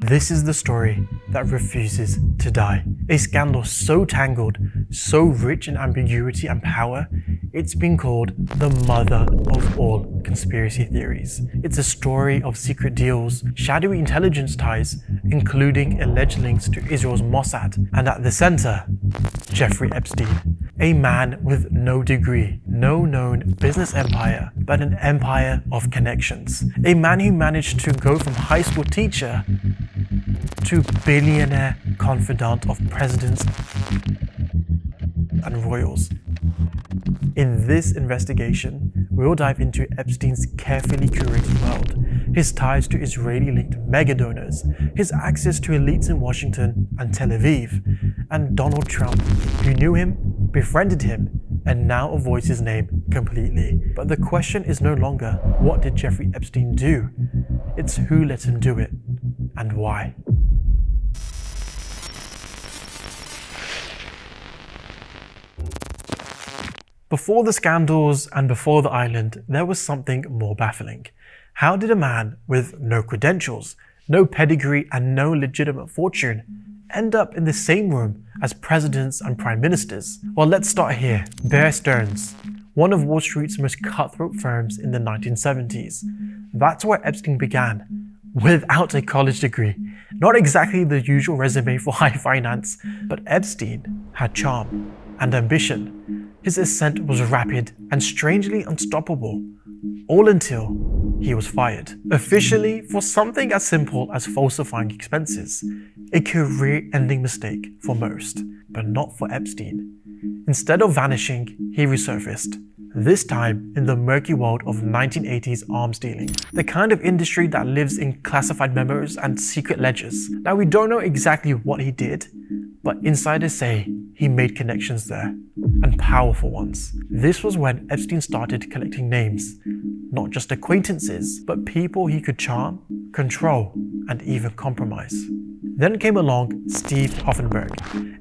This is the story that refuses to die. A scandal so tangled, so rich in ambiguity and power, it's been called the mother of all conspiracy theories. It's a story of secret deals, shadowy intelligence ties, including alleged links to Israel's Mossad, and at the center, Jeffrey Epstein. A man with no degree, no known business empire, but an empire of connections. A man who managed to go from high school teacher to billionaire confidant of presidents and royals. In this investigation, we'll dive into Epstein's carefully curated world, his ties to Israeli-linked mega-donors, his access to elites in Washington and Tel Aviv, and Donald Trump, who knew him, befriended him, and now avoids his name completely. But the question is no longer, what did Jeffrey Epstein do? It's who let him do it, and why. Before the scandals and before the island, there was something more baffling. How did a man with no credentials, no pedigree, and no legitimate fortune end up in the same room as presidents and prime ministers? Well, let's start here. Bear Stearns, one of Wall Street's most cutthroat firms in the 1970s. That's where Epstein began, without a college degree. Not exactly the usual resume for high finance, but Epstein had charm and ambition. His ascent was rapid and strangely unstoppable, all until he was fired. Officially for something as simple as falsifying expenses, a career-ending mistake for most, but not for Epstein. Instead of vanishing, he resurfaced, this time in the murky world of 1980s arms dealing, the kind of industry that lives in classified memos and secret ledgers. Now, we don't know exactly what he did, but insiders say he made connections there, and powerful ones. This was when Epstein started collecting names, not just acquaintances, but people he could charm, control, and even compromise. Then came along Steve Hoffenberg.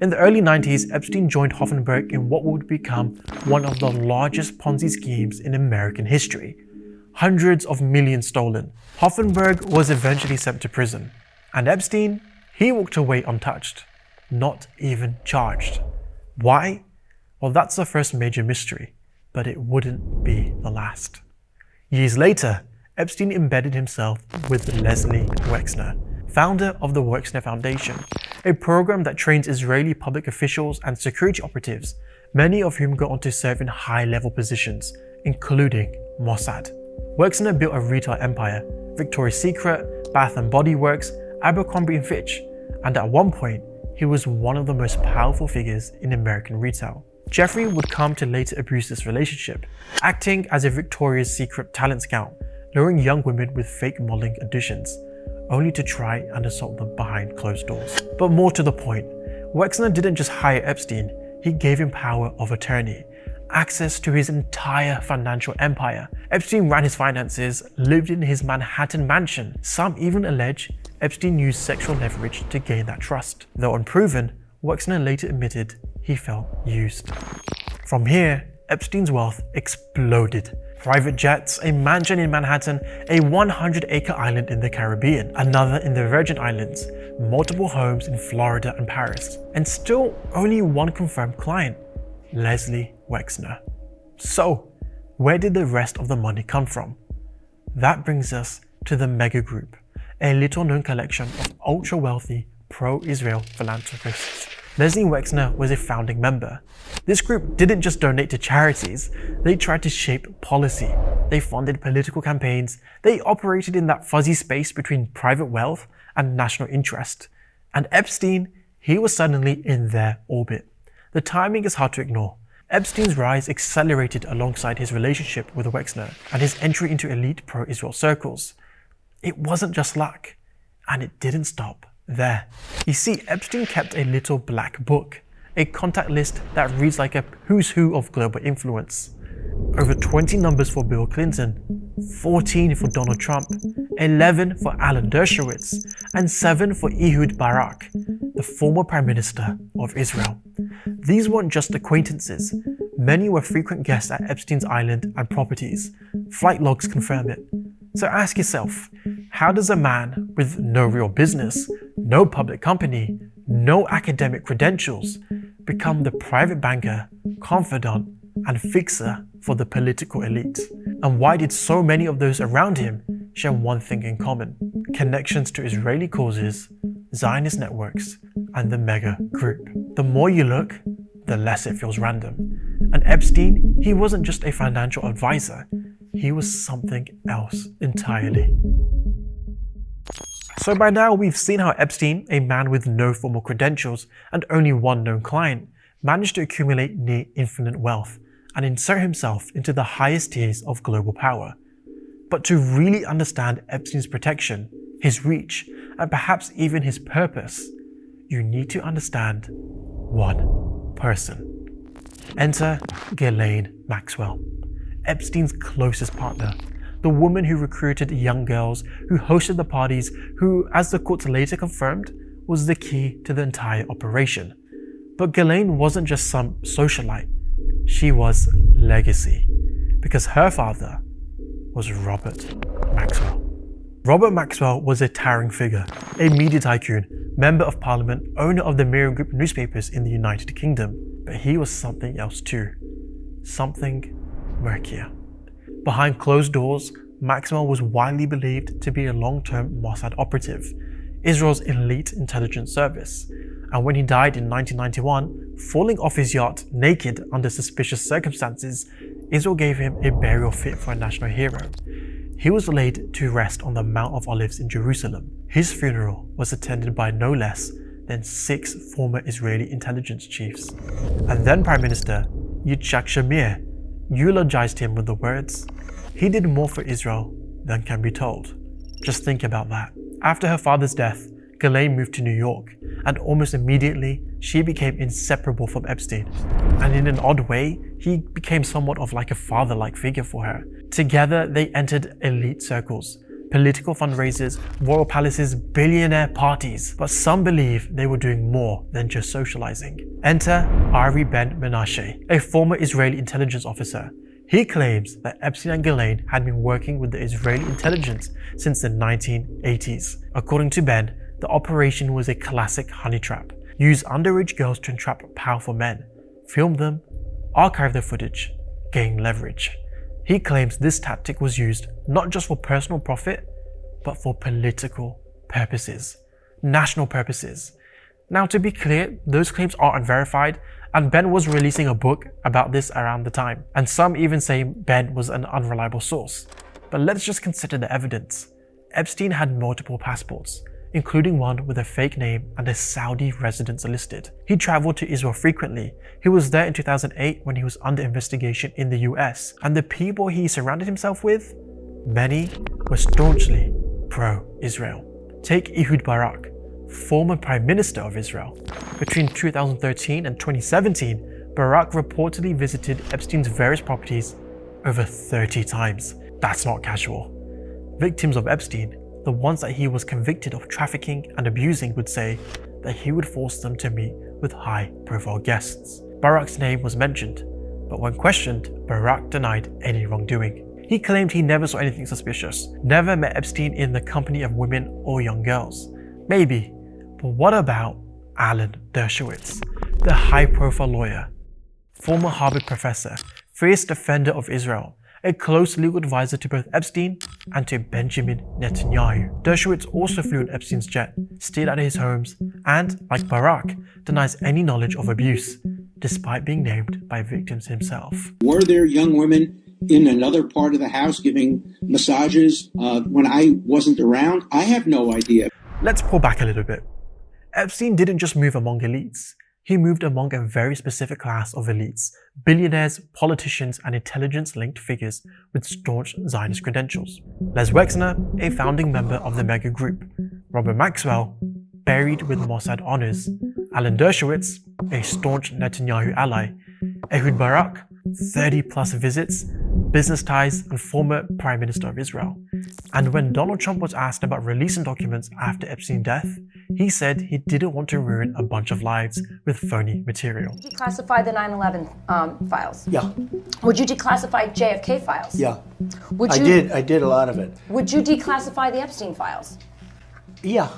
In the early 90s, Epstein joined Hoffenberg in what would become one of the largest Ponzi schemes in American history. Hundreds of millions stolen. Hoffenberg was eventually sent to prison. And Epstein, he walked away untouched, not even charged. Why? Well, that's the first major mystery, but it wouldn't be the last. Years later, Epstein embedded himself with Leslie Wexner, founder of the Wexner Foundation, a program that trains Israeli public officials and security operatives, many of whom go on to serve in high-level positions, including Mossad. Wexner built a retail empire, Victoria's Secret, Bath & Body Works, Abercrombie & Fitch, and at one point, he was one of the most powerful figures in American retail. Jeffrey would come to later abuse this relationship, acting as a Victoria's Secret talent scout, luring young women with fake modeling auditions, only to try and assault them behind closed doors. But more to the point, Wexner didn't just hire Epstein, he gave him power of attorney, access to his entire financial empire. Epstein ran his finances, lived in his Manhattan mansion. Some even allege Epstein used sexual leverage to gain that trust. Though unproven, Wexner later admitted he felt used. From here, Epstein's wealth exploded. Private jets, a mansion in Manhattan, a 100-acre island in the Caribbean, another in the Virgin Islands, multiple homes in Florida and Paris, and still only one confirmed client, Leslie Wexner. So, where did the rest of the money come from? That brings us to the Mega Group, a little-known collection of ultra-wealthy, pro-Israel philanthropists. Leslie Wexner was a founding member. This group didn't just donate to charities, they tried to shape policy. They funded political campaigns, they operated in that fuzzy space between private wealth and national interest. And Epstein, he was suddenly in their orbit. The timing is hard to ignore. Epstein's rise accelerated alongside his relationship with Wexner and his entry into elite pro-Israel circles. It wasn't just luck, and it didn't stop there. You see, Epstein kept a little black book, a contact list that reads like a who's who of global influence. Over 20 numbers for Bill Clinton, 14 for Donald Trump, 11 for Alan Dershowitz, and 7 for Ehud Barak, the former Prime Minister of Israel. These weren't just acquaintances. Many were frequent guests at Epstein's island and properties. Flight logs confirm it. So ask yourself, how does a man with no real business, no public company, no academic credentials become the private banker, confidant, and fixer for the political elite? And why did so many of those around him share one thing in common? Connections to Israeli causes, Zionist networks, and the mega group. The more you look, the less it feels random. And Epstein, he wasn't just a financial advisor, he was something else entirely. So by now we've seen how Epstein, a man with no formal credentials and only one known client, managed to accumulate near infinite wealth and insert himself into the highest tiers of global power. But to really understand Epstein's protection, his reach, and perhaps even his purpose, you need to understand one person. Enter Ghislaine Maxwell, Epstein's closest partner, the woman who recruited young girls, who hosted the parties, who, as the courts later confirmed, was the key to the entire operation. But Ghislaine wasn't just some socialite, she was legacy, because her father was Robert Maxwell. Robert Maxwell was a towering figure, a media tycoon, member of parliament, owner of the Mirror Group newspapers in the United Kingdom. But he was something else too, something murkier. Behind closed doors, Maxwell was widely believed to be a long-term Mossad operative, Israel's elite intelligence service. And when he died in 1991, falling off his yacht naked under suspicious circumstances, Israel gave him a burial fit for a national hero. He was laid to rest on the Mount of Olives in Jerusalem. His funeral was attended by no less than 6 former Israeli intelligence chiefs. And then Prime Minister Yitzhak Shamir eulogized him with the words, "He did more for Israel than can be told." Just think about that. After her father's death, Ghislaine moved to New York, and almost immediately, she became inseparable from Epstein. And in an odd way, he became somewhat of like a father-like figure for her. Together, they entered elite circles, political fundraisers, royal palaces, billionaire parties. But some believe they were doing more than just socializing. Enter Ari Ben Menashe, a former Israeli intelligence officer. He claims that Epstein and Ghislaine had been working with the Israeli intelligence since the 1980s. According to Ben, the operation was a classic honey trap. Use underage girls to entrap powerful men, film them, archive their footage, gain leverage. He claims this tactic was used not just for personal profit, but for political purposes, national purposes. Now, to be clear, those claims are unverified, and Ben was releasing a book about this around the time, and some even say Ben was an unreliable source. But let's just consider the evidence. Epstein had multiple passports, including one with a fake name and a Saudi residence listed. He traveled to Israel frequently. He was there in 2008 when he was under investigation in the US, and the people he surrounded himself with, many were staunchly pro-Israel. Take Ehud Barak, former Prime Minister of Israel. Between 2013 and 2017, Barak reportedly visited Epstein's various properties over 30 times. That's not casual. Victims of Epstein, the ones that he was convicted of trafficking and abusing, would say that he would force them to meet with high-profile guests. Barak's name was mentioned, but when questioned, Barak denied any wrongdoing. He claimed he never saw anything suspicious, never met Epstein in the company of women or young girls. Maybe, but what about Alan Dershowitz, the high-profile lawyer, former Harvard professor, fierce defender of Israel, a close legal advisor to both Epstein and to Benjamin Netanyahu? Dershowitz also flew on Epstein's jet, stayed at his homes, and, like Barak, denies any knowledge of abuse, despite being named by victims himself. Were there young women in another part of the house giving massages when I wasn't around? I have no idea. Let's pull back a little bit. Epstein didn't just move among elites. He moved among a very specific class of elites, billionaires, politicians, and intelligence-linked figures with staunch Zionist credentials. Les Wexner, a founding member of the mega group. Robert Maxwell, buried with Mossad honors. Alan Dershowitz, a staunch Netanyahu ally. Ehud Barak, 30-plus visits, business ties, and former Prime Minister of Israel. And when Donald Trump was asked about releasing documents after Epstein's death, He said he didn't want to ruin a bunch of lives with phony material. Would you declassify the 9/11 files? Yeah, Would you declassify JFK files? yeah. Would I you, did a lot of it. Would you declassify the Epstein files? Yeah,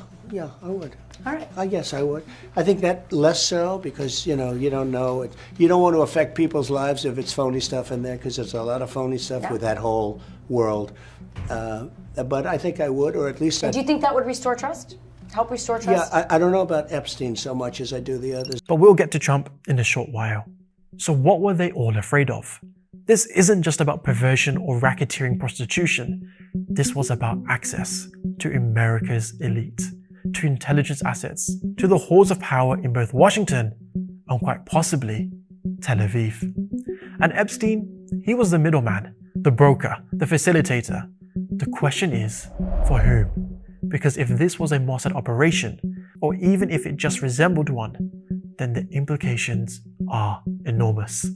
I would. All right. I guess I would. I think that less so because, you don't know it. You don't want to affect people's lives if it's phony stuff in there because there's a lot of phony stuff with that whole world. But I think I would, or at least Do you think that would restore trust? Help restore trust? Yeah, I don't know about Epstein so much as I do the others. But we'll get to Trump in a short while. So what were they all afraid of? This isn't just about perversion or racketeering prostitution. This was about access to America's elite, to intelligence assets, to the halls of power in both Washington and quite possibly Tel Aviv. And Epstein, he was the middleman, the broker, the facilitator. The question is, for whom? Because if this was a Mossad operation, or even if it just resembled one, then the implications are enormous.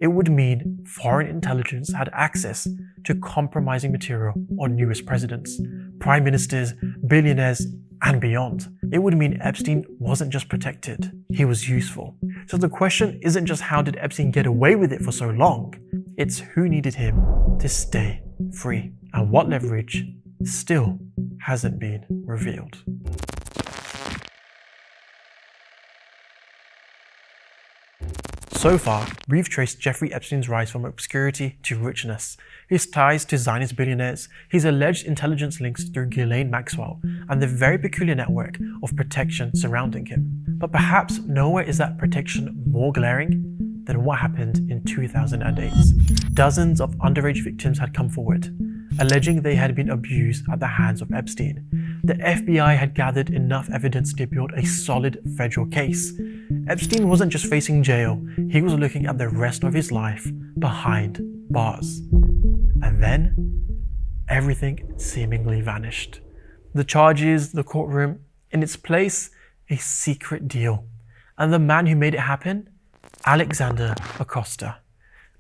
It would mean foreign intelligence had access to compromising material on US presidents, prime ministers, billionaires, and beyond. It would mean Epstein wasn't just protected, he was useful. So the question isn't just how did Epstein get away with it for so long, it's who needed him to stay free, and what leverage still hasn't been revealed. So far, we've traced Jeffrey Epstein's rise from obscurity to richness, his ties to Zionist billionaires, his alleged intelligence links through Ghislaine Maxwell, and the very peculiar network of protection surrounding him. But perhaps nowhere is that protection more glaring than what happened in 2008. Dozens of underage victims had come forward, alleging they had been abused at the hands of Epstein. The FBI had gathered enough evidence to build a solid federal case. Epstein wasn't just facing jail, he was looking at the rest of his life behind bars. And then, everything seemingly vanished. The charges, the courtroom, in its place, a secret deal. And the man who made it happen? Alexander Acosta.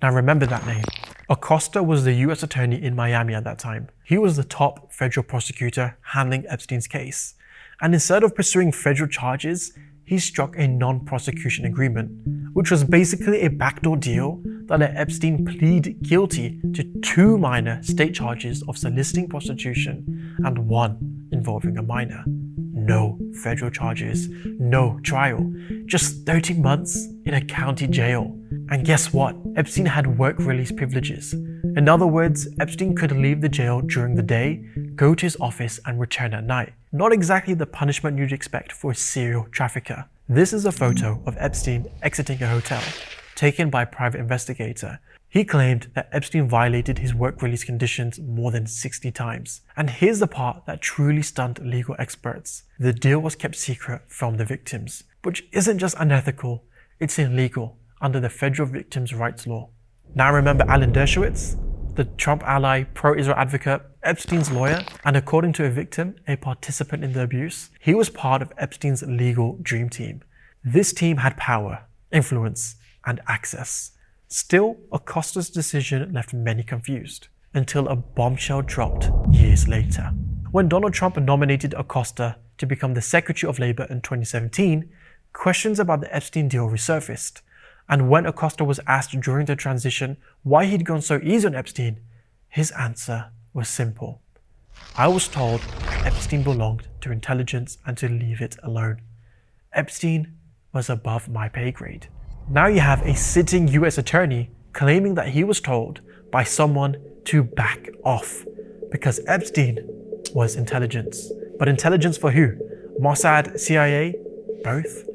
Now remember that name. Acosta was the US attorney in Miami at that time. He was the top federal prosecutor handling Epstein's case. And instead of pursuing federal charges, he struck a non-prosecution agreement, which was basically a backdoor deal that let Epstein plead guilty to 2 minor state charges of soliciting prostitution and 1 involving a minor. No federal charges, no trial, just 13 months in a county jail. And guess what? Epstein had work release privileges. In other words, Epstein could leave the jail during the day, go to his office and return at night. Not exactly the punishment you'd expect for a serial trafficker. This is a photo of Epstein exiting a hotel, taken by a private investigator. He claimed that Epstein violated his work release conditions more than 60 times. And here's the part that truly stunned legal experts. The deal was kept secret from the victims, which isn't just unethical, it's illegal under the federal victims' rights law. Now remember Alan Dershowitz, the Trump ally, pro-Israel advocate, Epstein's lawyer, and according to a victim, a participant in the abuse, he was part of Epstein's legal dream team. This team had power, influence, and access. Still, Acosta's decision left many confused, until a bombshell dropped years later. When Donald Trump nominated Acosta to become the Secretary of Labor in 2017, questions about the Epstein deal resurfaced. And when Acosta was asked during the transition why he'd gone so easy on Epstein, his answer was simple. I was told Epstein belonged to intelligence and to leave it alone. Epstein was above my pay grade. Now you have a sitting US attorney claiming that he was told by someone to back off because Epstein was intelligence. But intelligence for who? Mossad, CIA? Both?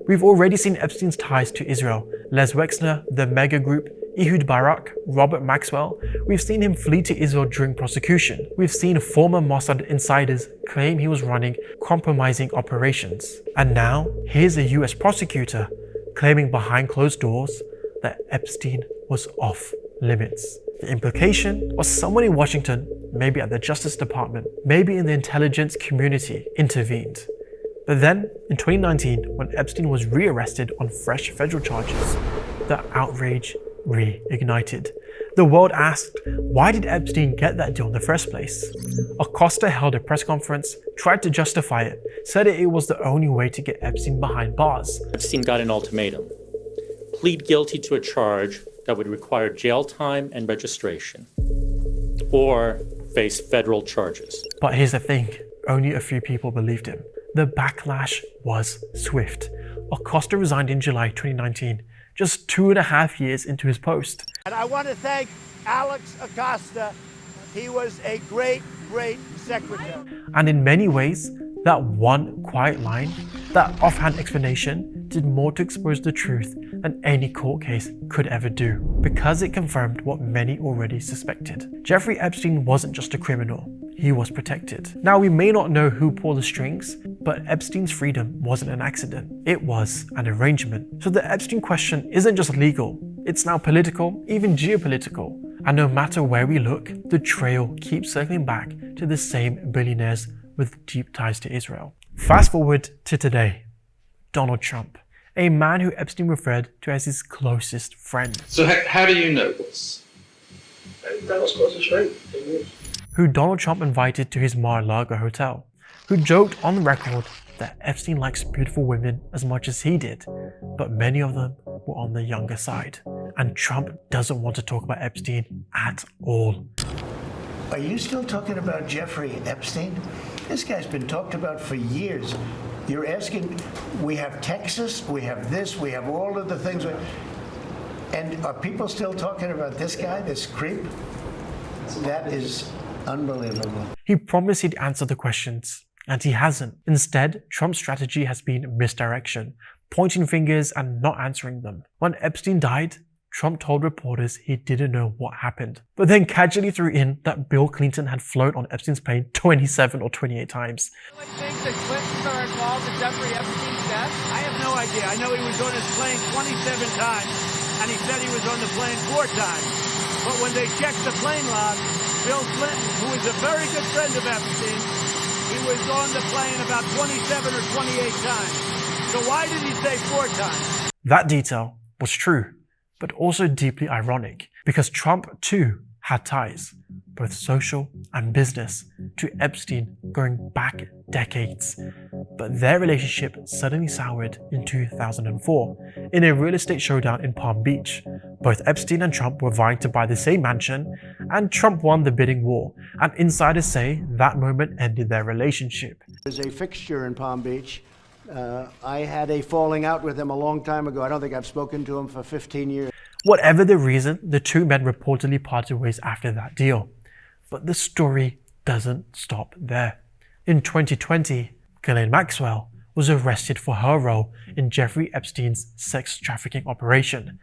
We've already seen Epstein's ties to Israel, Les Wexner, the Mega Group, Ehud Barak, Robert Maxwell. We've seen him flee to Israel during prosecution. We've seen former Mossad insiders claim he was running compromising operations. And now, here's a US prosecutor claiming behind closed doors that Epstein was off limits. The implication was someone in Washington, maybe at the Justice Department, maybe in the intelligence community, intervened. But then, in 2019, when Epstein was rearrested on fresh federal charges, the outrage reignited. The world asked, why did Epstein get that deal in the first place? Acosta held a press conference, tried to justify it, said it was the only way to get Epstein behind bars. Epstein got an ultimatum: plead guilty to a charge that would require jail time and registration, or face federal charges. But here's the thing, only a few people believed him. The backlash was swift. Acosta resigned in July 2019, just 2.5 years into his post. And I want to thank Alex Acosta. He was a great, great secretary. And in many ways, that one quiet line, that offhand explanation, did more to expose the truth than any court case could ever do, because it confirmed what many already suspected. Jeffrey Epstein wasn't just a criminal, he was protected. Now, we may not know who pulled the strings, but Epstein's freedom wasn't an accident, it was an arrangement. So the Epstein question isn't just legal, it's now political, even geopolitical. And no matter where we look, the trail keeps circling back to the same billionaires with deep ties to Israel. Fast forward to today, Donald Trump, a man who Epstein referred to as his closest friend. So how do you know this? Donald's closest friend. Who Donald Trump invited to his Mar-a-Lago hotel, who joked on the record that Epstein likes beautiful women as much as he did, but many of them were on the younger side. And Trump doesn't want to talk about Epstein at all. Are you still talking about Jeffrey Epstein? This guy's been talked about for years. You're asking, we have Texas, we have this, we have all of the things. And are people still talking about this guy, this creep? That is unbelievable. He promised he'd answer the questions, and he hasn't. Instead, Trump's strategy has been misdirection, pointing fingers and not answering them. When Epstein died, Trump told reporters he didn't know what happened, but then casually threw in that Bill Clinton had flown on Epstein's plane 27 or 28 times. Do you think the Clintons are involved in Jeffrey Epstein's death? I have no idea. I know he was on his plane 27 times, and he said he was on the plane 4 times. But when they checked the plane log, Bill Clinton, who is a very good friend of Epstein, he was on the plane about 27 or 28 times. So why did he say 4 times? That detail was true, but also deeply ironic, because Trump too had ties, both social and business, to Epstein going back decades. But their relationship suddenly soured in 2004 in a real estate showdown in Palm Beach. Both Epstein and Trump were vying to buy the same mansion, and Trump won the bidding war, and insiders say that moment ended their relationship. There's a fixture in Palm Beach. I had a falling out with him a long time ago. I don't think I've spoken to him for 15 years. Whatever the reason, the two men reportedly parted ways after that deal. But the story doesn't stop there. In 2020, Ghislaine Maxwell was arrested for her role in Jeffrey Epstein's sex trafficking operation.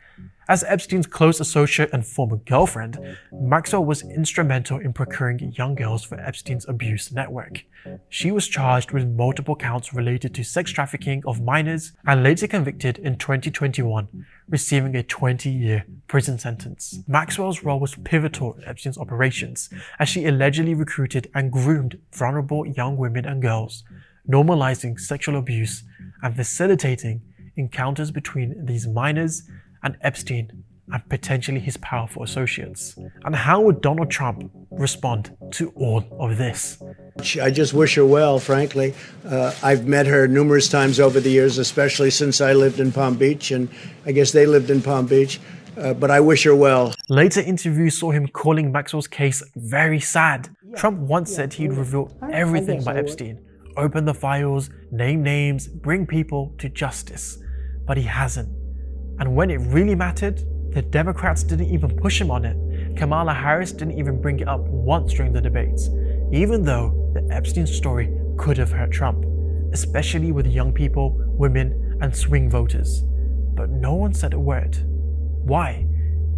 As Epstein's close associate and former girlfriend, Maxwell was instrumental in procuring young girls for Epstein's abuse network. She was charged with multiple counts related to sex trafficking of minors and later convicted in 2021, receiving a 20-year prison sentence. Maxwell's role was pivotal in Epstein's operations, as she allegedly recruited and groomed vulnerable young women and girls, normalizing sexual abuse and facilitating encounters between these minors and Epstein and potentially his powerful associates. And how would Donald Trump respond to all of this? I just wish her well, frankly. I've met her numerous times over the years, especially since I lived in Palm Beach, and I guess they lived in Palm Beach. But I wish her well. Later interviews saw him calling Maxwell's case very sad. Trump once said he'd reveal everything about Epstein, open the files, name names, bring people to justice. But he hasn't. And when it really mattered, the Democrats didn't even push him on it. Kamala Harris didn't even bring it up once during the debates, even though the Epstein story could have hurt Trump, especially with young people, women, and swing voters. But no one said a word. Why?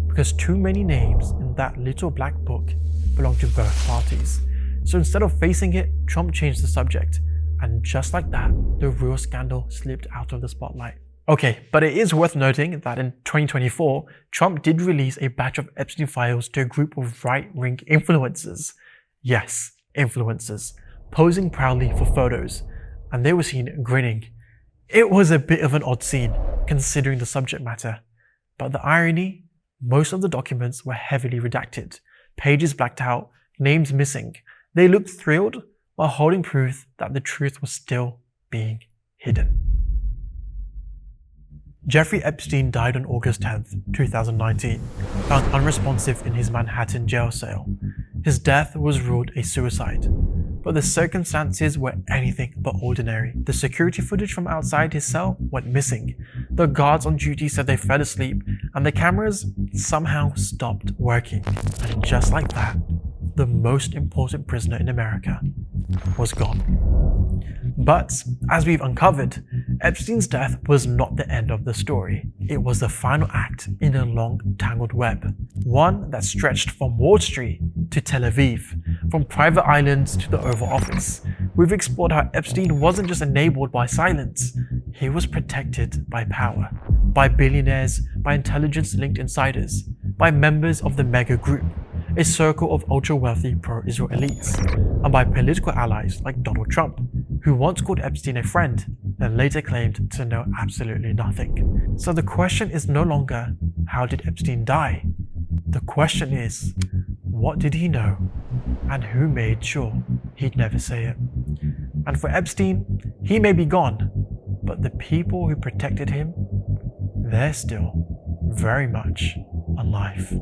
Because too many names in that little black book belong to both parties. So instead of facing it, Trump changed the subject. And just like that, the real scandal slipped out of the spotlight. Okay, but it is worth noting that in 2024, Trump did release a batch of Epstein files to a group of right-wing influencers. Yes, influencers, posing proudly for photos, and they were seen grinning. It was a bit of an odd scene, considering the subject matter, but the irony Most of the documents were heavily redacted, pages blacked out, names missing. They looked thrilled while holding proof that the truth was still being hidden. Jeffrey Epstein died on August 10th, 2019, found unresponsive in his Manhattan jail cell. His death was ruled a suicide, but the circumstances were anything but ordinary. The security footage from outside his cell went missing. The guards on duty said they fell asleep, and the cameras somehow stopped working. And just like that, the most important prisoner in America was gone. But, as we've uncovered, Epstein's death was not the end of the story. It was the final act in a long, tangled web. One that stretched from Wall Street to Tel Aviv, from private islands to the Oval Office. We've explored how Epstein wasn't just enabled by silence, he was protected by power. By billionaires, by intelligence-linked insiders, by members of the mega group, a circle of ultra-wealthy pro-Israel elites, and by political allies like Donald Trump, who once called Epstein a friend and later claimed to know absolutely nothing. So the question is no longer, how did Epstein die? The question is, what did he know, and who made sure he'd never say it? And for Epstein, he may be gone, but the people who protected him, they're still very much alive.